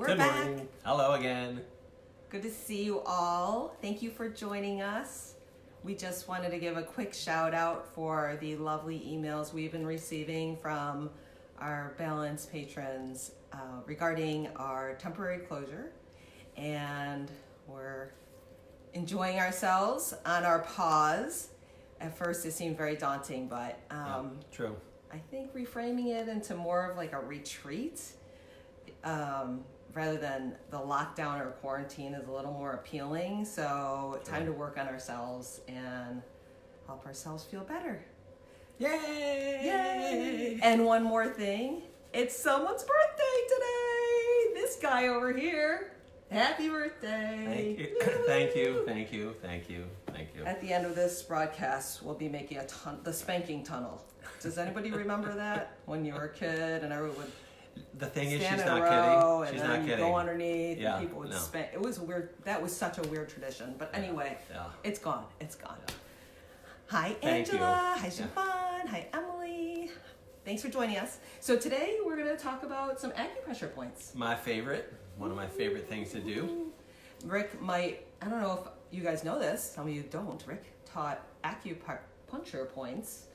We're Good back. morning. Hello again. Good to see you all. Thank you for joining us. We just wanted to give a quick shout out for the lovely emails we've been receiving from our Balance patrons regarding our temporary closure. And we're enjoying ourselves on our pause. At first it seemed very daunting, but True. I think reframing it into more of like a retreat rather than the lockdown or quarantine is a little more appealing. So time to work on ourselves and help ourselves feel better. Yay! Yay! And one more thing, it's someone's birthday today. This guy over here. Happy birthday. Thank you. At the end of this broadcast, we'll be making the spanking tunnel. Does anybody remember that when you were a kid and everyone would The thing is, stand she's in a not row kidding. She's and not then kidding. go underneath Yeah, and people would no. spank. It was weird. That was such a weird tradition. But anyway, It's gone. It's gone. Yeah. Hi, Thank you. Angela. Hi, Yeah. Siobhan. Hi, Emily. Thanks for joining us. So today we're going to talk about some acupressure points. My favorite. One of my favorite things to do. Rick I don't know if you guys know this. Some of you don't. Rick taught acupuncture points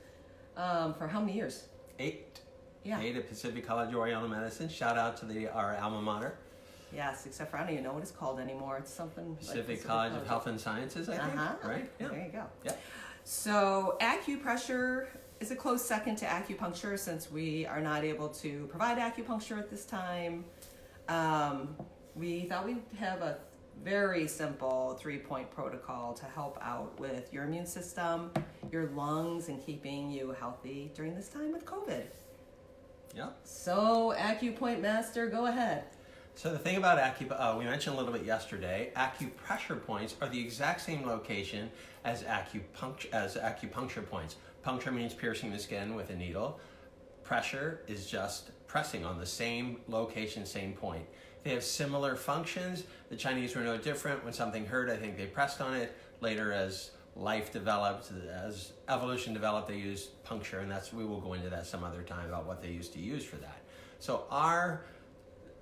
for how many years? 8. Yeah. 8 at Pacific College Oriental Medicine. Shout out to our alma mater, Yes, except for I don't even know what it's called anymore. It's something Pacific like College of Health and Sciences, I think. Right? Yeah. There you go. Yeah. So acupressure is a close second to acupuncture since we are not able to provide acupuncture at this time. We thought we'd have a very simple 3-point protocol to help out with your immune system, your lungs, and keeping you healthy during this time with COVID. Yeah. So AcuPoint Master, go ahead. So the thing about we mentioned a little bit yesterday, acupressure points are the exact same location as acupuncture points. Puncture means piercing the skin with a needle. Pressure is just pressing on the same location, same point. They have similar functions. The Chinese were no different. When something hurt, I think they pressed on it. Later, as life developed, as evolution developed, they used puncture, and we will go into that some other time about what they used to use for that. So our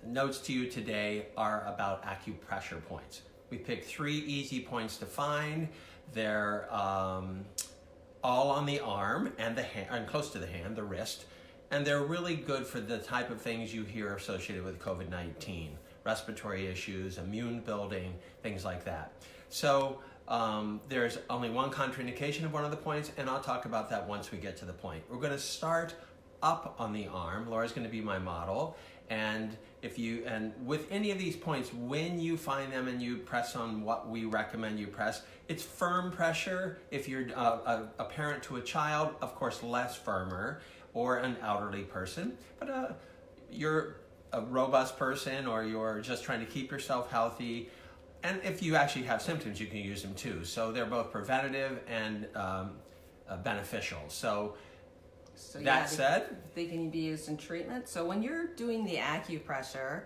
notes to you today are about acupressure points. We picked 3 easy points to find. They're all on the arm and the hand, and close to the hand, the wrist. And they're really good for the type of things you hear associated with COVID-19, respiratory issues, immune building, things like that. So there's only one contraindication of one of the points, and I'll talk about that once we get to the point. We're going to start up on the arm. Laura's going to be my model. And with any of these points, when you find them and you press on what we recommend you press, it's firm pressure. If you're a parent to a child, of course, less firmer, or an elderly person. But you're a robust person, or you're just trying to keep yourself healthy. And if you actually have symptoms, you can use them too. So they're both preventative and beneficial. So that said, they can be used in treatment. So when you're doing the acupressure,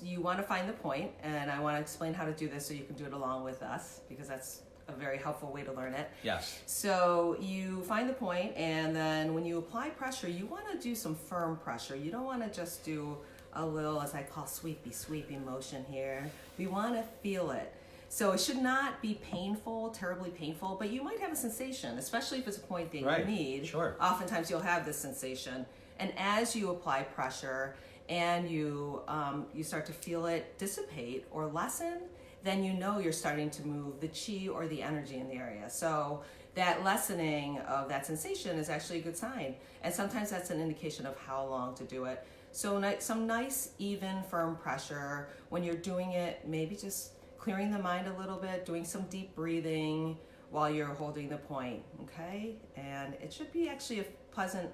you want to find the point, and I want to explain how to do this so you can do it along with us, because that's a very helpful way to learn it. yes. So you find the point, and then when you apply pressure, you want to do some firm pressure. You don't want to just do a little, as I call, sweepy motion here. We want to feel it. So it should not be painful, terribly painful, but you might have a sensation, especially if it's a point that you need. Sure. Oftentimes you'll have this sensation. And as you apply pressure and you start to feel it dissipate or lessen, then you know you're starting to move the chi or the energy in the area. So that lessening of that sensation is actually a good sign. And sometimes that's an indication of how long to do it. So some nice, even, firm pressure. When you're doing it, maybe just clearing the mind a little bit, doing some deep breathing while you're holding the point, okay? And it should be actually a pleasant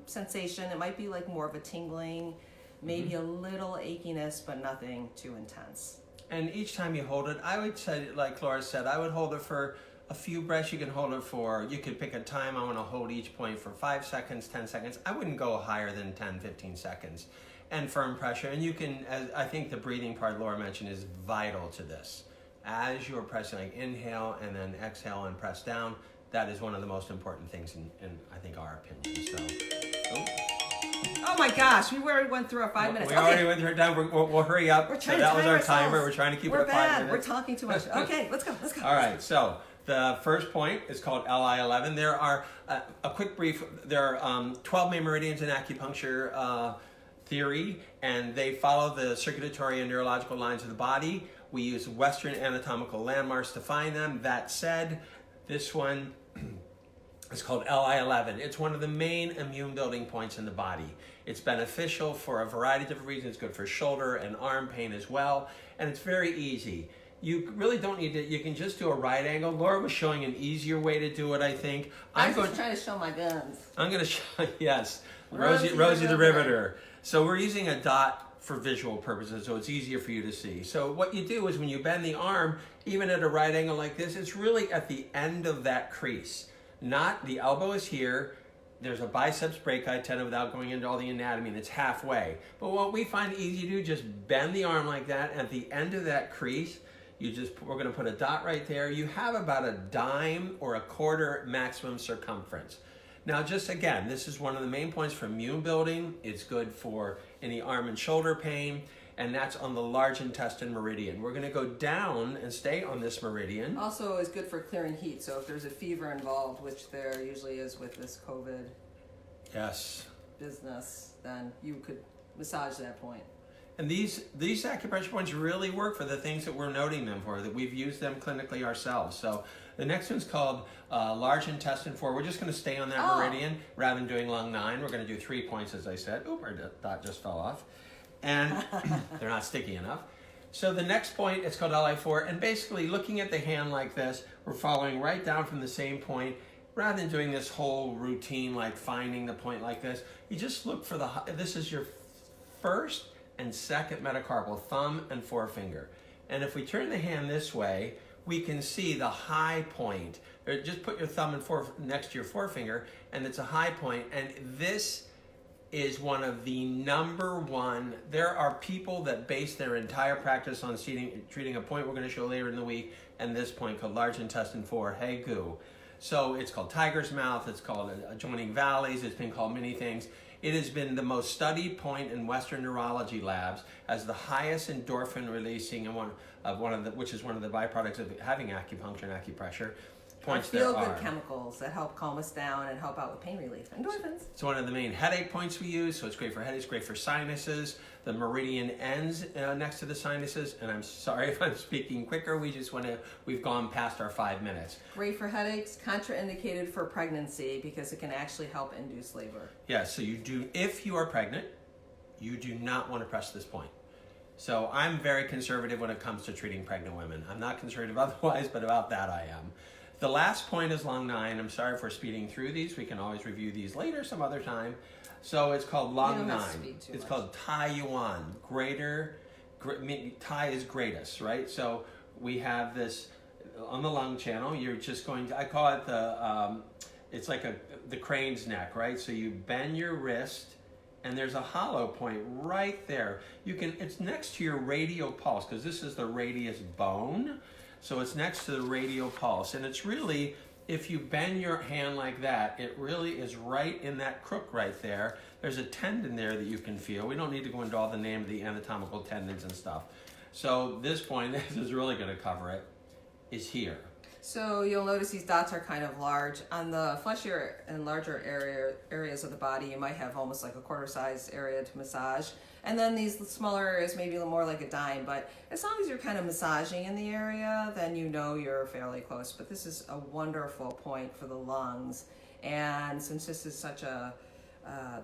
sensation. It might be like more of a tingling, maybe a little achiness, but nothing too intense. And each time you hold it, I would say, like Laura said, I would hold it for a few breaths. You can hold it for, you could pick a time. I want to hold each point for 5 seconds, 10 seconds. I wouldn't go higher than 10, 15 seconds. And firm pressure. And you can, I think the breathing part Laura mentioned is vital to this. As you're pressing, like inhale and then exhale and press down, that is one of the most important things in I think, our opinion. So, Oh my gosh, we already went through our 5 minutes. We already went through our time. We'll hurry up. We're trying So to that was time our ourselves. timer. We're trying to keep it at 5 bad. minutes. We're talking too much. Okay, let's go. All right, so the first point is called LI11. There are, a quick brief, there are 12 main meridians in acupuncture theory, and they follow the circulatory and neurological lines of the body. We use Western anatomical landmarks to find them. That said, this one is called LI11. It's one of the main immune building points in the body. It's beneficial for a variety of different reasons. It's good for shoulder and arm pain as well, and it's very easy. You really don't need to, you can just do a right angle. Laura was showing an easier way to do it, I think. I'm just trying to show my guns. I'm going to show, yes, Rosie the Riveter. So we're using a dot for visual purposes, so it's easier for you to see. So what you do is when you bend the arm, even at a right angle like this, it's really at the end of that crease. Not, the elbow is here, there's a biceps brachii tendon without going into all the anatomy, and it's halfway. But what we find easy to do, just bend the arm like that, at the end of that crease, we're going to put a dot right there. You have about a dime or a quarter maximum circumference. Now, just again, this is one of the main points for immune building. It's good for any arm and shoulder pain, and that's on the large intestine meridian. We're going to go down and stay on this meridian. Also, is good for clearing heat. So if there's a fever involved, which there usually is with this COVID business, then you could massage that point. And these acupressure points really work for the things that we're noting them for, that we've used them clinically ourselves. So the next one's called large intestine 4. We're just going to stay on that meridian rather than doing lung 9. We're going to do 3 points, as I said. Oop, our dot just fell off. And they're not sticky enough. So the next point is called LI4. And basically, looking at the hand like this, we're following right down from the same point. Rather than doing this whole routine, like finding the point like this, you just look for this is your first and second metacarpal, thumb and forefinger. And if we turn the hand this way, we can see the high point. Or just put your thumb and next to your forefinger, and it's a high point. And this is one of the #1. There are people that base their entire practice on treating a point we're going to show later in the week, and this point called large intestine 4, hey goo. So it's called tiger's mouth, it's called adjoining valleys, it's been called many things. It has been the most studied point in Western neurology labs as the highest endorphin releasing, which is one of the byproducts of having acupuncture and acupressure. Points feel good chemicals that help calm us down and help out with pain relief. Endorphins. It's one of the main headache points we use, so it's great for headaches, great for sinuses. The meridian ends next to the sinuses, and I'm sorry if I'm speaking quicker. We've gone past our 5 minutes. Great for headaches, contraindicated for pregnancy because it can actually help induce labor. Yeah, so if you are pregnant, you do not want to press this point. So I'm very conservative when it comes to treating pregnant women. I'm not conservative otherwise, but about that I am. The last point is lung 9. I'm sorry if we're speeding through these. We can always review these later some other time. So it's called lung 9. It's called Tai Yuan. Tai is greatest, right? So we have this on the lung channel. You're just going to, I call it it's like the crane's neck, right? So you bend your wrist, and there's a hollow point right there. It's next to your radial pulse, because this is the radius bone. So it's next to the radial pulse, and it's really, if you bend your hand like that, it really is right in that crook right there. There's a tendon there that you can feel. We don't need to go into all the name of the anatomical tendons and stuff. So this point, this is really going to cover it, is here. So you'll notice these dots are kind of large. On the fleshier and larger areas of the body, you might have almost like a quarter-size area to massage. And then these smaller areas, maybe a little more like a dime. But as long as you're kind of massaging in the area, then you know you're fairly close. But this is a wonderful point for the lungs. And since this is such a,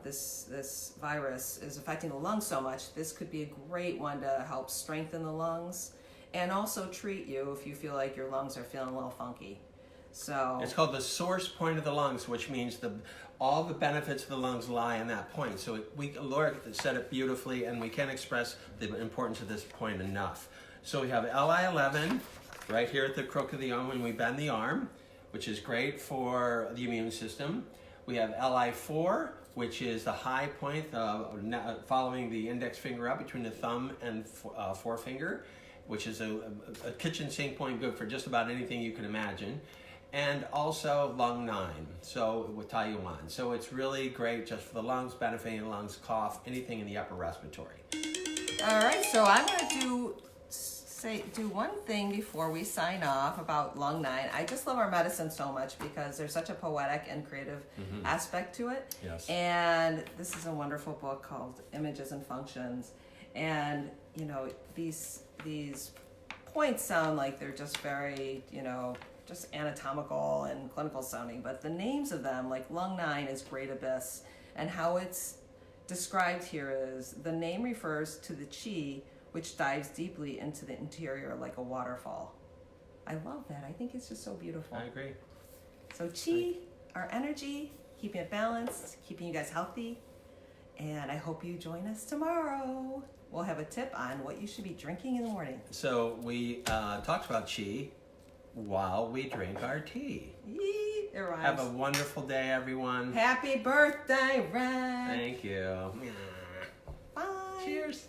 this virus is affecting the lungs so much, this could be a great one to help strengthen the lungs. And also treat you if you feel like your lungs are feeling a little funky. So it's called the source point of the lungs, which means all the benefits of the lungs lie in that point. So Laura said it beautifully, and we can't express the importance of this point enough. So we have LI11 right here at the crook of the arm when we bend the arm, which is great for the immune system. We have LI4, which is the high point following the index finger up between the thumb and forefinger, which is a kitchen sink point, good for just about anything you can imagine. and also lung 9, so with Taiwan. So it's really great just for the lungs, benefiting the lungs, cough, anything in the upper respiratory. All right, so I'm going to do one thing before we sign off about lung 9. I just love our medicine so much because there's such a poetic and creative aspect to it. Yes. And this is a wonderful book called Images and Functions. And, you know, these points sound like they're just very, you know, just anatomical and clinical sounding, but the names of them, like lung 9 is Great Abyss, and how it's described here is the name refers to the chi which dives deeply into the interior like a waterfall. I love that. I think it's just so beautiful. I agree. So chi, our energy, keeping it balanced, keeping you guys healthy, and I hope you join us tomorrow. We'll have a tip on what you should be drinking in the morning. So we talked about chi while we drink our tea. Yee, it rhymes. Have a wonderful day, everyone. Happy birthday, Ren. Thank you. Bye. Cheers.